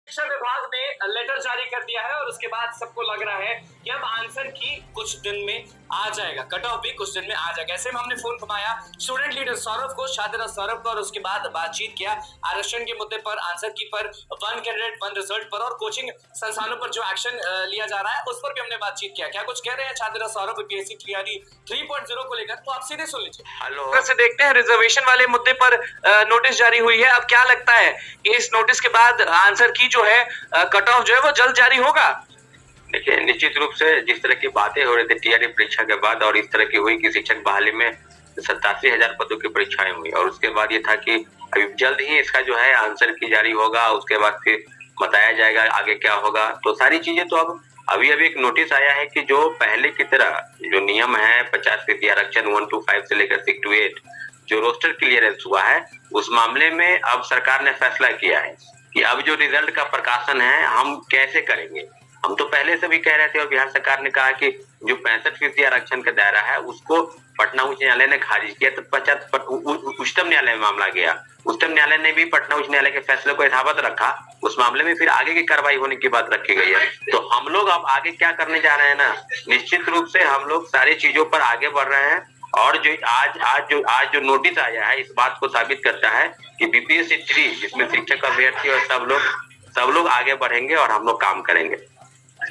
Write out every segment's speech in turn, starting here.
शिक्षा विभाग ने लेटर जारी कर दिया है और उसके बाद सबको लग रहा है कि अब आंसर की कुछ दिन में आ जाएगा, कट ऑफ भी कुछ दिन में आ जाएगा। ऐसे में हमने फोन घुमाया स्टूडेंट लीडर सौरभ को, छात्र सौरभ को, और उसके बाद बातचीत किया आरक्षण के मुद्दे पर, आंसर की पर, वन कैंडिडेट वन रिजल्ट पर और कोचिंग संस्थानों पर जो एक्शन लिया जा रहा है उस पर भी हमने बातचीत किया। क्या कुछ कह रहे हैं छात्र सौरभ बीपीएससी तैयारी 3.0 को लेकर, तो आप सीधे सुन लीजिए। हेलो से देखते हैं रिजर्वेशन वाले मुद्दे पर नोटिस जारी हुई है। अब क्या लगता है कि इस नोटिस के बाद आंसर की जो है कट ऑफ जो है वो जल्द जारी होगा? देखिए, निश्चित रूप से जिस तरह की बातें हो रही थी टीआरई परीक्षा के बाद और इस तरह की हुई कि शिक्षक बहाली में 87,000 पदों की परीक्षाएं हुई और उसके बाद ये था कि अभी जल्द ही इसका जो है आंसर की जारी होगा, उसके बाद फिर बताया जाएगा आगे क्या होगा। तो सारी चीजें तो अब अभी एक नोटिस आया है कि जो पहले की तरह जो नियम है 50% आरक्षण 1 to 5 से लेकर 6 to 8 जो रोस्टर क्लियरेंस हुआ है, उस मामले में अब सरकार ने फैसला किया है कि अब जो रिजल्ट का प्रकाशन है हम कैसे करेंगे। हम तो पहले से भी कह रहे थे और बिहार सरकार ने कहा कि जो 65% आरक्षण का दायरा है उसको पटना उच्च न्यायालय ने खारिज किया, तो उच्चतम न्यायालय में मामला गया। उच्चतम न्यायालय ने भी पटना उच्च न्यायालय के फैसले को यथावत रखा। उस मामले में फिर आगे की कार्रवाई होने की बात रखी गई है। तो हम लोग अब आगे क्या करने जा रहे हैं ना, निश्चित रूप से हम लोग सारी चीजों पर आगे बढ़ रहे हैं और जो आज जो नोटिस आया है इस बात को साबित करता है कि बीपीएससी 3 जिसमें शिक्षक अभ्यर्थी और सब लोग आगे बढ़ेंगे और हम लोग काम करेंगे।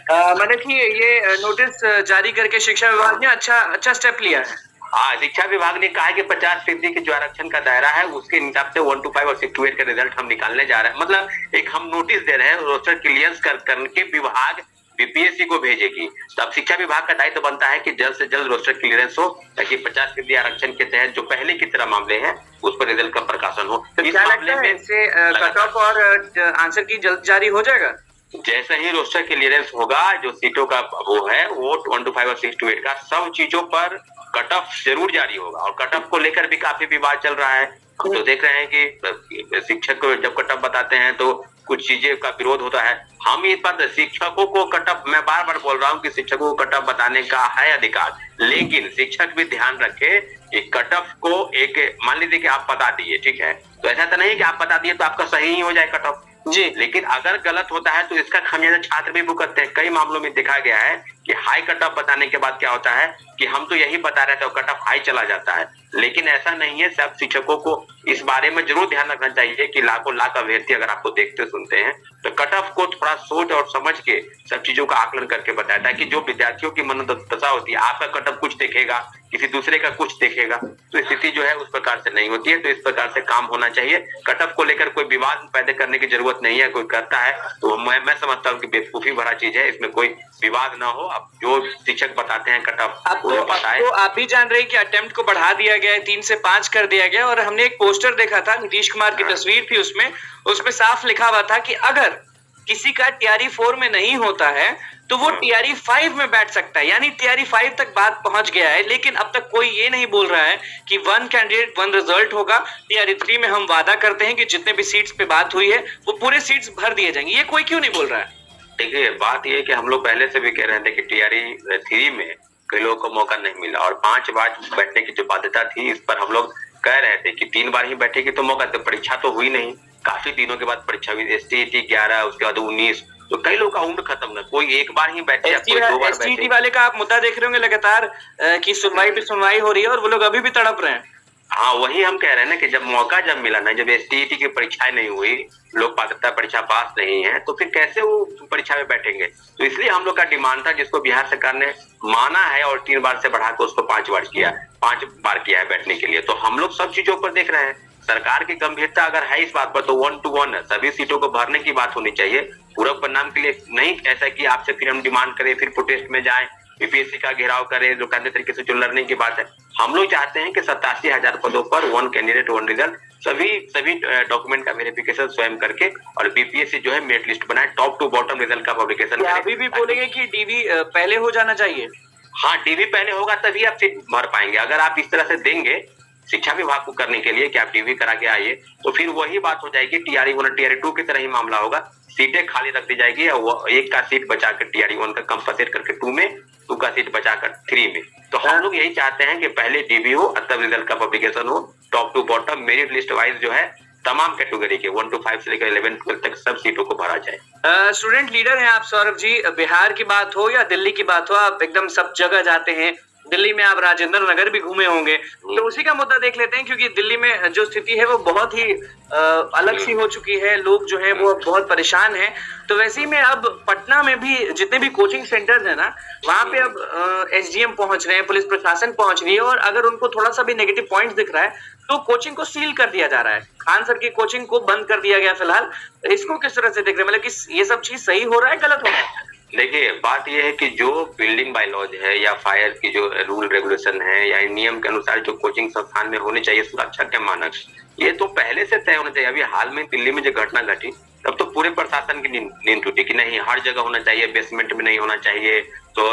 मतलब कि ये नोटिस जारी करके शिक्षा विभाग ने अच्छा स्टेप लिया है। हाँ, शिक्षा विभाग ने कहा है कि 50% के जो आरक्षण का दायरा है उसके हिसाब से 1 to 5 और 6 to 8 का रिजल्ट हम निकालने जा रहे हैं। मतलब एक हम नोटिस दे रहे हैं, रोस्टर क्लियरेंस करके विभाग बीपीएससी को भेजेगी। तो अब शिक्षा विभाग का दायित्व बनता है कि जल्द से जल्द रोस्टर क्लियरेंस हो ताकि 50% आरक्षण के तहत जो पहले की तरह मामले हैं उस पर रिजल्ट का प्रकाशन हो। तो इस मामले में इससे कट ऑफ और आंसर की जल्द जारी हो जाएगा। जैसे ही रोस्टर क्लियरेंस होगा, जो सीटों का वो है वो 1 to 5 और 6 to 8 का सब चीजों पर कट ऑफ जरूर जारी होगा और कट ऑफ को लेकर भी काफी विवाद चल रहा है। हम तो देख रहे हैं कि शिक्षक को जब कट ऑफ बताते हैं तो कुछ चीजें का विरोध होता है। हम इस बात शिक्षकों को कट ऑफ, मैं बार बार बोल रहा हूँ कि शिक्षकों को कट ऑफ बताने का है अधिकार, लेकिन शिक्षक भी ध्यान रखे कि कट ऑफ को एक मान लीजिए कि आप बता दिए, ठीक है, तो ऐसा तो नहीं कि आप बता दिए तो आपका सही ही हो जाए कट ऑफ जी, लेकिन अगर गलत होता है तो इसका खामियाजा छात्र भी भुगतते हैं। कई मामलों में देखा गया है कि हाई कट ऑफ बताने के बाद क्या होता है कि हम तो यही बता रहे थे और कट ऑफ हाई चला जाता है, लेकिन ऐसा नहीं है। सब शिक्षकों को इस बारे में जरूर ध्यान रखना चाहिए कि लाखों लाख अभ्यर्थी अगर आपको देखते सुनते हैं तो कट ऑफ को थोड़ा सोच और समझ के सब चीजों का आकलन करके बताया, ताकि जो विद्यार्थियों की मनोदशा होती है, आपका कट ऑफ कुछ देखेगा, किसी दूसरे का कुछ देखेगा, तो स्थिति जो है उस प्रकार से नहीं होती है। तो इस प्रकार से काम होना चाहिए। कट ऑफ को लेकर कोई विवाद पैदा करने की जरूरत नहीं है। कोई करता है तो मैं समझता हूँ कि बेवकूफी भरा चीज है, इसमें कोई विवाद ना हो। अब जो शिक्षक बताते हैं कट ऑफ वो बताए। तो आप भी जान रहे हैं कि अटेम्प्ट को बढ़ा दिया गया है, 3 से 5 कर दिया गया, और हमने एक पोस्टर देखा था, नीतीश कुमार की तस्वीर थी उसमें साफ लिखा हुआ था कि अगर किसी का टीआरई 4 में नहीं होता है तो वो टीआरई 5 में बैठ सकता है। यानी टीआरई 5 तक बात पहुंच गया है, लेकिन अब तक कोई ये नहीं बोल रहा है कि 1 कैंडिडेट 1 रिजल्ट होगा। टीआरई 3 में हम वादा करते हैं कि जितने भी सीट्स पे बात हुई है वो पूरे सीट्स भर दिए जाएंगे। ये कोई क्यों नहीं बोल रहा है? देखिए, बात ये कि हम लोग पहले से भी कह रहे थे कि टीआरई 3 में कई लोगों को मौका नहीं मिला और 5 बार बैठने की जो बाध्यता थी इस पर हम लोग कह रहे थे कि 3 बार ही बैठेगी तो मौका, तो परीक्षा तो हुई नहीं, काफी दिनों के बाद परीक्षा हुई, एसटीईटी 11 उसके बाद 19, तो कई लोग का उम्र खत्म ना, कोई एक बार ही बैठे या कोई 2 बार बैठे। एसटीईटी वाले का आप मुद्दा देख रहे होंगे लगातार कि सुनवाई पे सुनवाई हो रही है और वो लोग अभी भी तड़प रहे हैं। हाँ, वही हम कह रहे हैं ना कि जब मौका जब मिला ना, जब एसटीईटी की परीक्षाएं नहीं हुई, लोग पात्रता परीक्षा पास नहीं है, तो फिर कैसे वो परीक्षा में बैठेंगे। तो इसलिए हम लोग का डिमांड था जिसको बिहार सरकार ने माना है और 3 बार से बढ़ाकर उसको 5 बार किया है बैठने के लिए। तो हम लोग सब चीजों पर देख रहे हैं। सरकार की गंभीरता अगर है इस बात पर तो 1 to 1 सभी सीटों को भरने की बात होनी चाहिए। पूरा परिणाम के लिए नहीं ऐसा कि आपसे फिर हम डिमांड करें, फिर प्रोटेस्ट में जाएं, बीपीएससी का घेराव करें, जो कहते तरीके से जो लड़ने की बात है। हम लोग चाहते हैं कि 87,000 पदों पर 1 कैंडिडेट 1 रिजल्ट, सभी डॉक्यूमेंट का वेरिफिकेशन स्वयं करके और बीपीएससी जो है मेरिट लिस्ट बनाए, टॉप टू बॉटम रिजल्ट का पब्लिकेशन। अभी भी बोलेंगे कि डीवी पहले हो जाना चाहिए। हाँ, डीवी पहले होगा तभी आप सीट भर पाएंगे। अगर आप इस तरह से देंगे शिक्षा विभाग को करने के लिए कि आप डीवी करा के आइए, तो फिर वही बात हो जाएगी, टीआरई 1 और टीआरई 2 की तरह ही मामला होगा। सीटें खाली रख दी जाएगी और वो एक का सीट बचाकर टीआरई 1 का कंपनसेट करके 2 में, 2 का सीट बचाकर 3 में। तो हम लोग यही चाहते हैं कि पहले डीवी हो, तब रिजल्ट का पब्लिकेशन हो, top to bottom merit list wise जो है तमाम कैटेगरी के 1 to 5 से लेकर 11-12 तक सब सीटों को भरा जाए। स्टूडेंट लीडर हैं आप सौरभ जी, बिहार की बात हो या दिल्ली की बात हो, आप एकदम सब जगह जाते हैं। दिल्ली में आप राजेंद्र नगर भी घूमे होंगे, तो उसी का मुद्दा देख लेते हैं, क्योंकि दिल्ली में जो स्थिति है वो बहुत ही अलग सी हो चुकी है। लोग जो है वो बहुत परेशान हैं। तो वैसे ही में अब पटना में भी जितने भी कोचिंग सेंटर्स है ना, वहां पे अब एसडीएम पहुंच रहे हैं, पुलिस प्रशासन पहुंच रही है, और अगर उनको थोड़ा सा भी नेगेटिव पॉइंट दिख रहा है तो कोचिंग को सील कर दिया जा रहा है। खान सर की कोचिंग को बंद कर दिया गया फिलहाल। इसको किस तरह से देख रहे हैं, मतलब कि ये सब चीज सही हो रहा है, गलत हो रहा है? देखिए, बात यह है कि जो बिल्डिंग बायलॉज है या फायर की जो रूल रेगुलेशन है या नियम के अनुसार जो कोचिंग संस्थान में होने चाहिए सुरक्षा के मानक, ये तो पहले से तय होना चाहिए। अभी हाल में दिल्ली में जो घटना घटी तब तो पूरे प्रशासन की नींद टूटी कि नहीं, हर जगह होना चाहिए, बेसमेंट में नहीं होना चाहिए, तो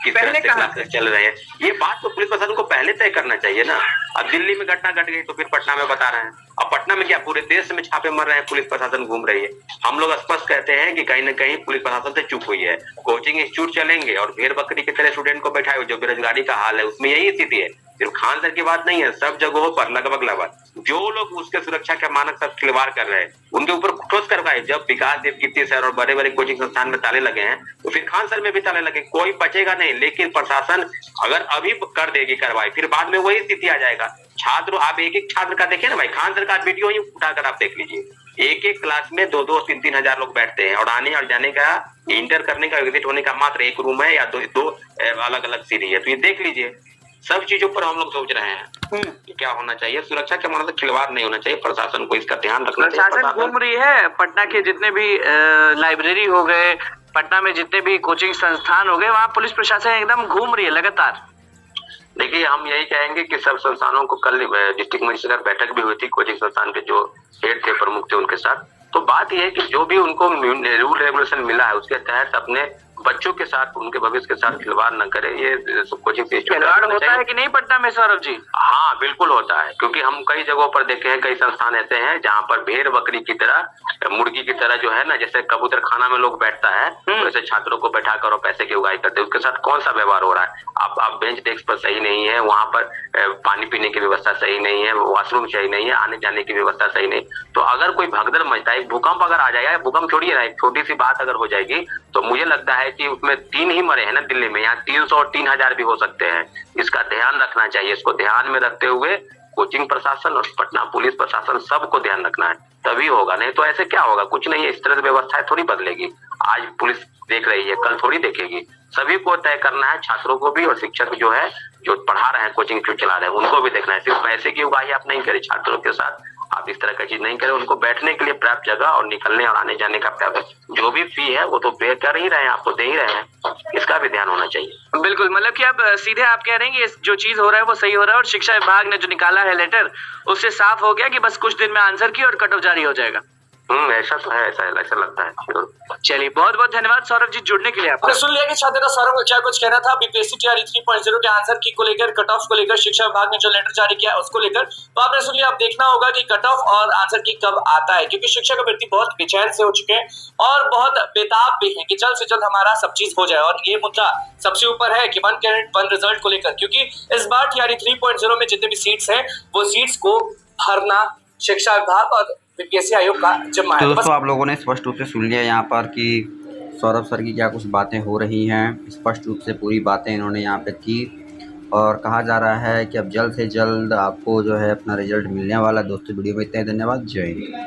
किस तरह से क्लासेस चल रहे हैं, ये बात तो पुलिस प्रशासन को पहले तय करना चाहिए ना। अब दिल्ली में घटना घट गई तो फिर पटना में बता रहे हैं। अब पटना में क्या पूरे देश में छापे मर रहे हैं, पुलिस प्रशासन घूम रही है। हम लोग स्पष्ट कहते हैं कि कहीं ना कहीं पुलिस प्रशासन से चूक हुई है। कोचिंग इंस्टीट्यूट चलेंगे और भेड़ बकरी की तरह स्टूडेंट को बैठाए, जो बेरोजगारी का हाल है उसमें यही स्थिति है। सिर्फ खान सर की बात नहीं है, सब जगहों पर लगभग जो लोग उसके सुरक्षा के मानक सब खिलवाड़ कर रहे हैं उनके ऊपर ठोस कार्रवाई। जब विकास देवकीर्ति सर और बड़े बड़े कोचिंग संस्थान में ताले लगे हैं तो फिर खान सर में भी ताले लगे, कोई बचेगा नहीं। लेकिन प्रशासन अगर अभी कर देगी कार्रवाई, फिर बाद में वही स्थिति आ जाएगा। छात्र, आप एक एक छात्र का देखिए ना भाई, खान सर का वीडियो ही उठाकर आप देख लीजिए। एक एक क्लास में 2-3 हजार लोग बैठते हैं और आने और जाने का, इंटर करने का, विजिट होने का मात्र एक रूम है या दो अलग अलग सीढ़ी है। तो ये देख लीजिए, सब चीजों पर हम लोग सोच रहे हैं कि क्या होना चाहिए। सुरक्षा के मामले में खिलवाड़ नहीं होना चाहिए, प्रशासन को इसका ध्यान रखना चाहिए। प्रशासन घूम रही है, पटना के जितने भी लाइब्रेरी हो गए, पटना में जितने भी कोचिंग संस्थान हो गए, वहाँ पुलिस प्रशासन एकदम घूम रही है लगातार। देखिए, हम यही कहेंगे कि सब संस्थानों को, कल डिस्ट्रिक्ट मजिस्ट्रेट बैठक भी हुई थी कोचिंग संस्थान के जो हेड थे, प्रमुख थे, उनके साथ। तो बात यह है कि जो भी उनको रूल रेगुलेशन मिला है उसके तहत अपने बच्चों के साथ, उनके भविष्य के साथ खिलवाड़ न करे। ये कोचिंग खिलवाड़ होता है कि नहीं पटना में सौरभ जी? हाँ, बिल्कुल होता है, क्योंकि हम कई जगहों पर देखे हैं, कई संस्थान ऐसे हैं जहाँ पर भेड़ बकरी की तरह, मुर्गी की तरह जो है ना, जैसे कबूतर खाना में लोग बैठता है वैसे छात्रों को बैठाकर और पैसे की उगाई करते हैं। उसके साथ कौन सा व्यवहार हो रहा है? आप बेंच डेस्क पर सही नहीं है, वहां पर पानी पीने की व्यवस्था सही नहीं है, वॉशरूम सही नहीं है, आने जाने की व्यवस्था सही नहीं। तो अगर कोई भगदड़ मचता है, भूकंप अगर आ जाएगा, भूकंप छोड़िए ना, एक छोटी सी बात अगर हो जाएगी तो मुझे लगता है कि उसमें 3 ही मरे हैं ना दिल्ली में, यहाँ 300 और 3000 भी हो सकते हैं। इसका ध्यान रखना चाहिए। इसको ध्यान में रखते हुए कोचिंग प्रशासन और पटना पुलिस प्रशासन सबको ध्यान रखना है, तभी होगा। नहीं तो ऐसे क्या होगा? कुछ नहीं है, इस तरह से व्यवस्थाएं थोड़ी बदलेगी। आज पुलिस देख रही है, कल थोड़ी देखेगी। सभी को तय करना है, छात्रों को भी और शिक्षक जो है, जो पढ़ा रहे हैं, कोचिंग चला रहे हैं, उनको भी देखना है। सिर्फ पैसे की उगाही आप नहीं करें, छात्रों के साथ आप इस तरह का चीज नहीं करें। उनको बैठने के लिए पर्याप्त जगह और निकलने और आने जाने का पर्याप्त, जो भी फी है वो तो पे कर ही रहे हैं, आपको दे ही रहे हैं, इसका भी ध्यान होना चाहिए। बिल्कुल, मतलब कि आप सीधे आप कह रहे हैं कि जो चीज हो रहा है वो सही हो रहा है, और शिक्षा विभाग ने जो निकाला है लेटर, उससे साफ हो गया कि बस कुछ दिन में आंसर की और कट ऑफ जारी हो जाएगा। ऐसा तो है, ऐसा लगता है। चलिए, बहुत बहुत धन्यवाद सौरभ जी जुड़ने के लिए। आपने सुन लिया कि छात्र का सौरभ क्या कुछ कहना था बीपीएससी टीआरई 3.0 के आंसर की को लेकर, कट ऑफ को लेकर, शिक्षा विभाग ने जो लेटर जारी किया उसको लेकर। तो आपने सुन लिया, अब देखना होगा कि कट ऑफ और आंसर की कब आता है, क्योंकि शिक्षक अभ्यर्थी बहुत बेचैन से हो चुके हैं और बहुत बेताब भी है कि जल्द से जल्द हमारा सब चीज हो जाए। और ये मुद्दा सबसे ऊपर है कि 1 कैरेट 1 रिजल्ट को लेकर, क्योंकि इस बार टीआरई 3.0 में जितने भी सीट्स हैं वो सीट्स को भरना शिक्षा विभाग और बीपीएससी आयोग का जिम्मा है। तो दोस्तों, आप लोगों ने स्पष्ट रूप से सुन लिया यहाँ पर कि सौरभ सर की क्या कुछ बातें हो रही हैं। स्पष्ट रूप से पूरी बातें इन्होंने यहाँ पे की और कहा जा रहा है कि अब जल्द से जल्द आपको जो है अपना रिजल्ट मिलने वाला। दोस्तों, वीडियो में इतना ही, धन्यवाद, जय हिंद।